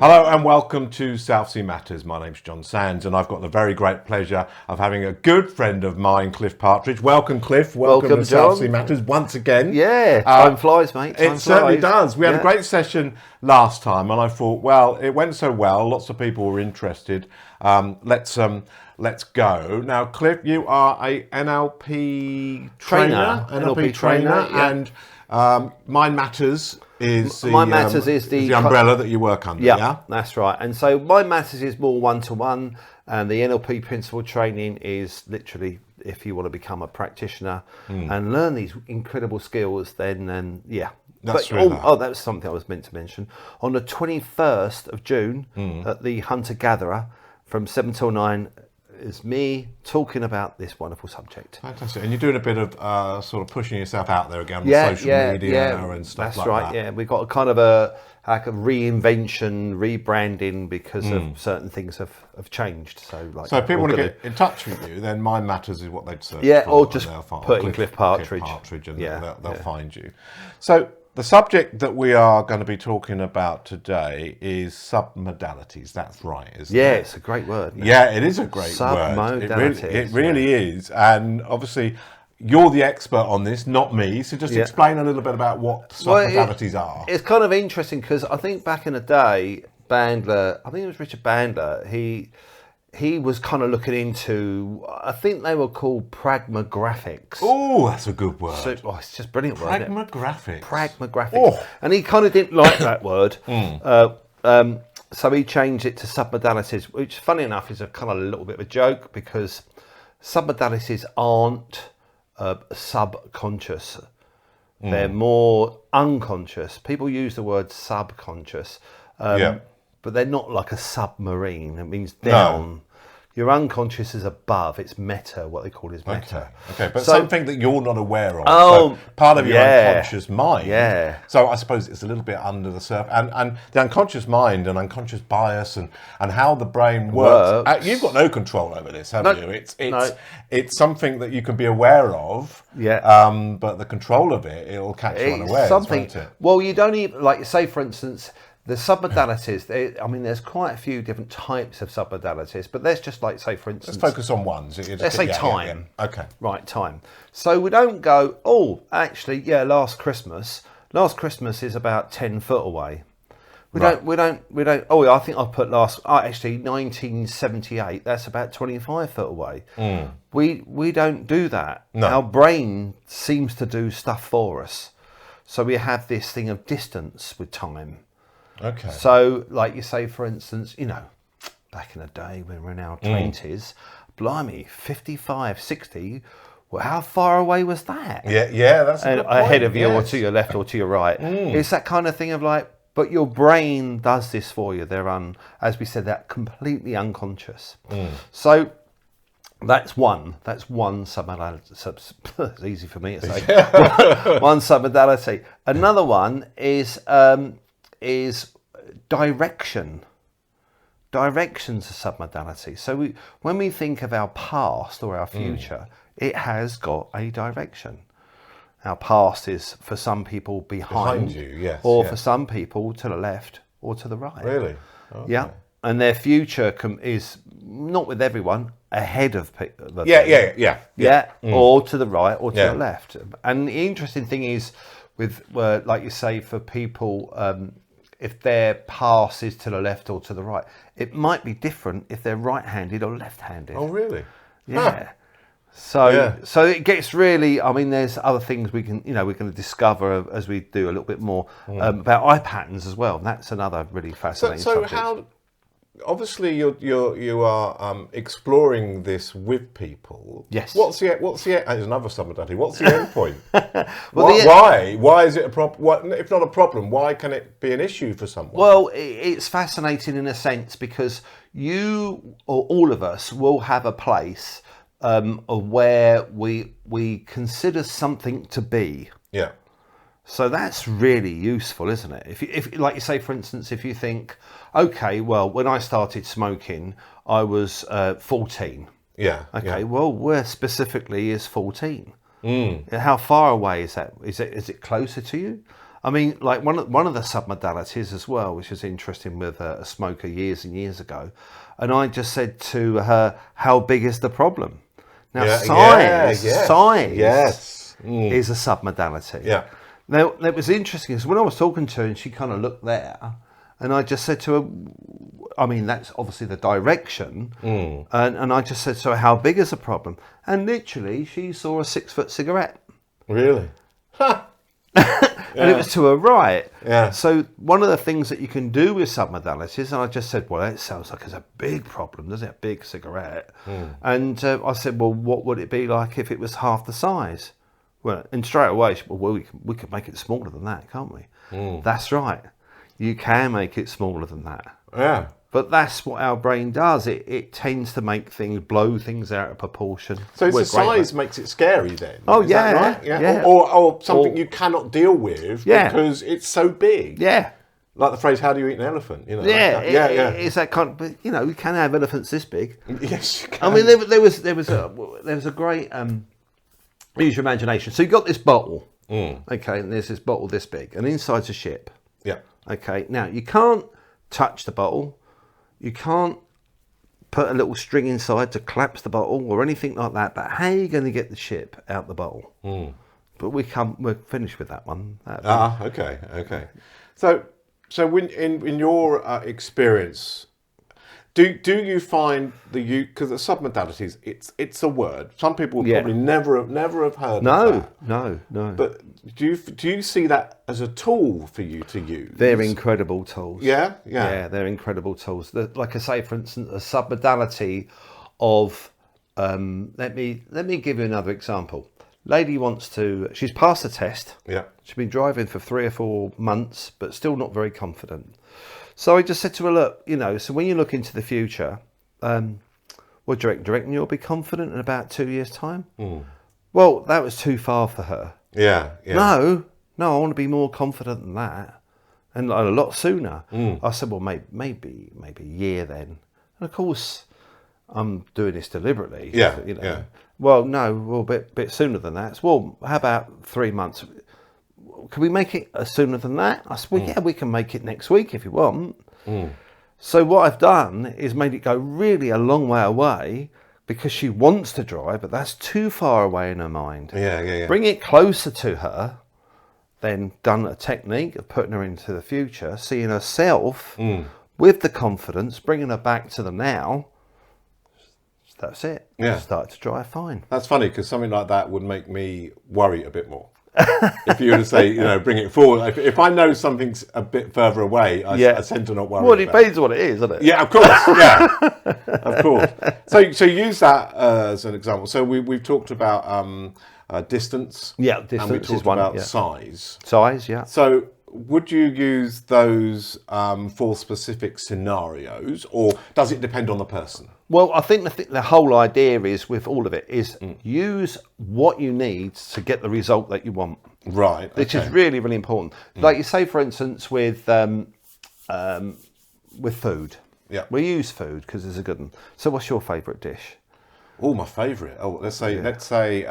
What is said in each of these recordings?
Hello and welcome to South Sea Matters. My name's John Sands and I've got the very great pleasure of having a good friend of mine, Cliff Partridge. Welcome, Cliff. Welcome to John. South Sea Matters once again. Yeah, time flies, mate. Time It certainly flies. does. We had a great session last time and I thought, well, it went so well. Lots of people were interested. Let's go. Now, Cliff, you are a NLP trainer. NLP trainer. Yeah. And Mind Matters is the, Mind Matters is the umbrella that you work under. Yeah, that's right. And so Mind Matters is more one-to-one, and the NLP principle training is literally if you want to become a practitioner and learn these incredible skills, then yeah. That's that was something I was meant to mention. On the 21st of June at the Hunter Gatherer from 7 till 9 is me talking about this wonderful subject. Fantastic. And you're doing a bit of sort of pushing yourself out there again on social media and stuff like that. That's right, yeah. We've got a kind of a reinvention, rebranding because of certain things have changed. So if people want to get in touch with you, then Mind Matters is what they'd search for. Yeah, or just put in Cliff Partridge. And they'll find you. So the subject that we are going to be talking about today is submodalities. That's right, isn't it? Yeah, it's a great word. Yeah, it is a great word. Submodalities. It really is. And obviously, you're the expert on this, not me. So just explain a little bit about what submodalities are. It's kind of interesting because I think back in the day, Bandler, I think it was Richard Bandler, he was kind of looking into, I think they were called pragmographics. Oh, that's a good word. So, it's just brilliant word. Pragmographics. Pragmographics. Oh. And he kind of didn't like that word. So he changed it to submodalities, which funny enough is a kind of a little bit of a joke because submodalities aren't subconscious. They're more unconscious. People use the word subconscious. But they're not like a submarine. It means down. No. Your unconscious is above. It's meta, what they call is meta. Okay. But something that you're not aware of. Oh, so part of your unconscious mind. Yeah. So I suppose it's a little bit under the surface. And the unconscious mind and unconscious bias and how the brain works. You've got no control over this, have you? It's something that you can be aware of. Yeah. But the control of it'll catch you unawares, won't it? Well, you don't even, like, say, for instance, the submodalities, there's quite a few different types of submodalities, but let's just say, for instance... Let's focus on one. So let's say time. Yeah. Okay. Right, time. So we don't go, last Christmas is about 10 foot away. We don't, I think I put 1978, that's about 25 foot away. We don't do that. No. Our brain seems to do stuff for us. So we have this thing of distance with time. Okay. So, like you say, for instance, back in the day when we're in our 20s, blimey, 55, 60, well, how far away was that? Yeah, that's a good point. Ahead of you or to your left or to your right. It's that kind of thing of but your brain does this for you. They're, as we said, that completely unconscious. So that's one submodality. It's easy for me to say. One submodality. Another one is direction. Direction's a submodality. So when we think of our past or our future, it has got a direction. Our past is for some people behind you, yes, or for some people to the left or to the right. Really? Okay. Yeah. And their future is not with everyone ahead of the or to the right or to the left. And the interesting thing is with like you say, for people, if their past is to the left or to the right, it might be different if they're right-handed or left-handed. Oh, really? Yeah. So it gets really. I mean, there's other things we can, we're going to discover as we do a little bit more about eye patterns as well. And that's another really fascinating subject. How? Obviously, you are exploring this with people. Yes. What's the there's another submodality. What's the end point? Why is it a problem? If not a problem, why can it be an issue for someone? Well, it's fascinating in a sense because you or all of us will have a place of where we consider something to be. Yeah. So that's really useful, isn't it? If like you say, for instance, if you think, okay, well, when I started smoking, I was 14. Yeah. Okay. Well, where specifically is 14? How far away is that? Is it closer to you? I mean, like one of the submodalities as well, which was interesting with a smoker years and years ago, and I just said to her, "How big is the problem?" Now, size is a submodality. Yeah. Now, that was interesting because when I was talking to her, and she kind of looked there, and I just said to her, I mean, that's obviously the direction, and I just said to her, "How big is the problem?" And literally, she saw a 6-foot cigarette. Really? And it was to her right. Yeah. So one of the things that you can do with submodalities, and I just said, well, it sounds like it's a big problem, doesn't it? A big cigarette. And I said, well, what would it be like if it was half the size? Well, and straight away, she said, well, we could make it smaller than that, can't we? That's right. You can make it smaller than that. Yeah. But that's what our brain does. It tends to make things, blow things out of proportion. So it's the size makes it scary then? Oh, Is yeah. that right? Yeah. Or something you cannot deal with because it's so big. Yeah. Like the phrase, how do you eat an elephant? You know, Yeah, like that. It's that kind of, but, you know, you can have elephants this big. Yes, you can. I mean, there was a great, use your imagination. So you've got this bottle, okay, and there's this bottle this big, and inside's a ship. Yeah. Okay, now you can't touch the bottle. You can't put a little string inside to collapse the bottle or anything like that. But how are you going to get the ship out the bottle? But we're finished with that one. Okay. So when in your experience, do you find because the submodalities, it's a word. Some people would probably never have heard of that. No. But do you see that as a tool for you to use? They're incredible tools. Yeah, they're incredible tools. Like I say, for instance, a submodality of let me give you another example. Lady she's passed the test. Yeah. She's been driving for 3 or 4 months, but still not very confident. So I just said to her, look, you know, so when you look into the future, what do you reckon? Do you reckon you'll be confident in about 2 years' time? Well, that was too far for her. Yeah. No, I want to be more confident than that, and a lot sooner. I said, well, maybe a year then. And of course, I'm doing this deliberately. Yeah, you know. Well, no, a bit sooner than that. So, well, how about 3 months? Can we make it sooner than that? I said, well, yeah, we can make it next week if you want. So what I've done is made it go really a long way away because she wants to drive, but that's too far away in her mind. Yeah. Bring it closer to her, then done a technique of putting her into the future, seeing herself with the confidence, bringing her back to the now. That's it. Yeah. Start to drive fine. That's funny because something like that would make me worry a bit more. If you were to say, you know, bring it forward. If I know something's a bit further away, I tend to not worry. Well, it depends on what it is, doesn't it? Yeah, of course. Yeah, of course. So use that as an example. So we've talked about distance. Yeah, distance and we talked is one. About size. Size, yeah. So would you use those for specific scenarios, or does it depend on the person? Well, I think the whole idea is with all of it is use what you need to get the result that you want. Right. Which is really, really important. Like you say, for instance, with food. Yeah. We use food because it's a good one. So what's your favourite dish? Oh, my favourite. Oh, let's say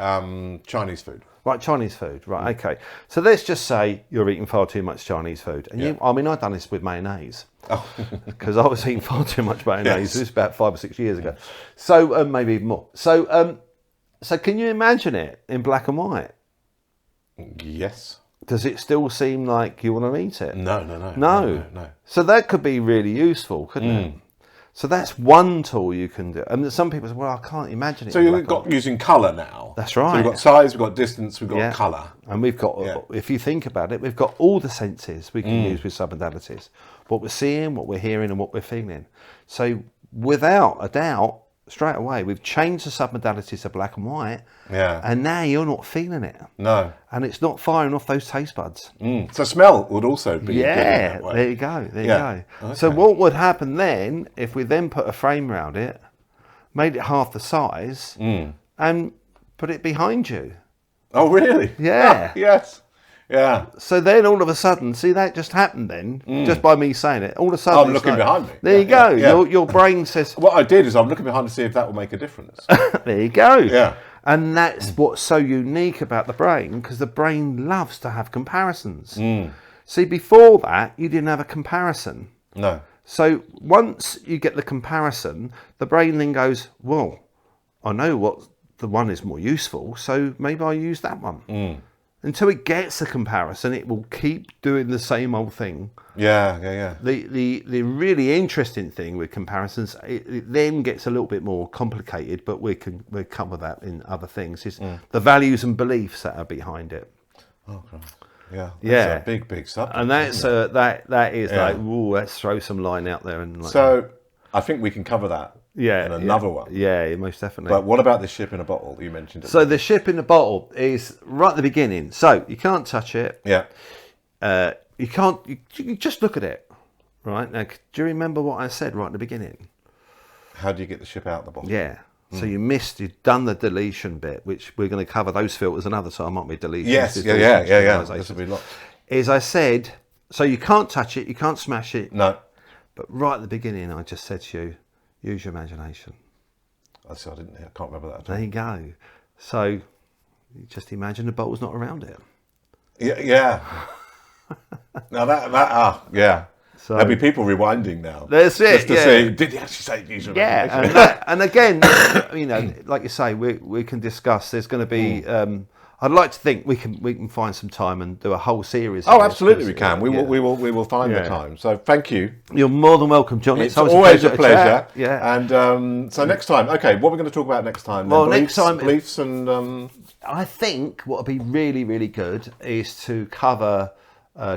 Chinese food. Right, Chinese food. Right, okay. So let's just say you're eating far too much Chinese food. And I've done this with mayonnaise. Oh. Because I was eating far too much mayonnaise. This was about 5 or 6 years ago. So maybe even more. So can you imagine it in black and white? Yes. Does it still seem like you want to eat it? No. So that could be really useful, couldn't it? So that's one tool you can do. And some people say, well, I can't imagine it. So you've got using colour now. That's right. So we've got size, we've got distance, we've got colour. And we've got, if you think about it, we've got all the senses we can use with submodalities. What we're seeing, what we're hearing, and what we're feeling. So without a doubt, straight away, we've changed the submodalities to black and white. Yeah. And now you're not feeling it. No. And it's not firing off those taste buds. So smell would also be good in that way. There you go. There you go. Okay. So what would happen then if we then put a frame around it, made it half the size, and put it behind you? Oh, really? Yeah. Yes. Yeah. So then all of a sudden, see that just happened then, just by me saying it. All of a sudden, I'm looking behind me. There you go. Your brain says. What I did is I'm looking behind to see if that will make a difference. There you go. Yeah. And that's what's so unique about the brain, because the brain loves to have comparisons. See, before that, you didn't have a comparison. No. So once you get the comparison, the brain then goes, well, I know what the one is more useful, so maybe I'll use that one. Until it gets a comparison, it will keep doing the same old thing. Yeah. The really interesting thing with comparisons, it then gets a little bit more complicated, but we'll cover that in other things, is the values and beliefs that are behind it. Oh, God. Yeah, that's a big subject. And that's that is like, ooh, let's throw some line out there. And like, so I think we can cover that in another one. Yeah, most definitely. But what about the ship in a bottle? You mentioned it. So the ship in the bottle is right at the beginning. So you can't touch it. Yeah. You can't. You just look at it. Right now, do you remember what I said right at the beginning? How do you get the ship out of the bottle? Yeah. So you've done the deletion bit, which we're going to cover those filters another time, aren't we? Deletion. Yes, yeah. This will be lots. As I said, so you can't touch it, you can't smash it. No. But right at the beginning, I just said to you, use your imagination. I can't remember that at all. There you go. So you just imagine the bottle's not around it. Yeah. Now yeah. So, there'll be people rewinding now. That's it. Just to see, did he actually say use your imagination? And again, like you say, we can discuss. There's going to be. I'd like to think we can find some time and do a whole series. Oh, absolutely, we can. We will find the time. So thank you. You're more than welcome, John. It's always a pleasure. Yeah. And so next time, okay, what are we going to talk about next time? Well, next time, beliefs and. I think what would be really, really good is to cover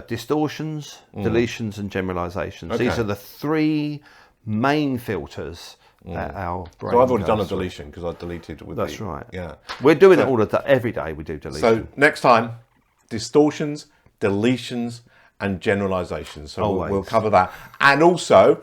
distortions, deletions, and generalizations. Okay. These are the three main filters that our brain. So I've already done a deletion because I deleted with. That's right. Yeah, we're doing it all the time. Every day we do deletion. So next time, distortions, deletions, and generalizations. So we'll cover that, and also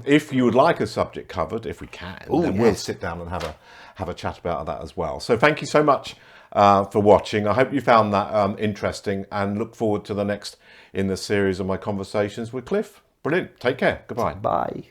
if you would like a subject covered, if we can, then we'll sit down and have a chat about that as well. So thank you so much for watching. I hope you found that interesting, and look forward to the next in the series of my conversations with Cliff. Brilliant. Take care. Goodbye. Bye.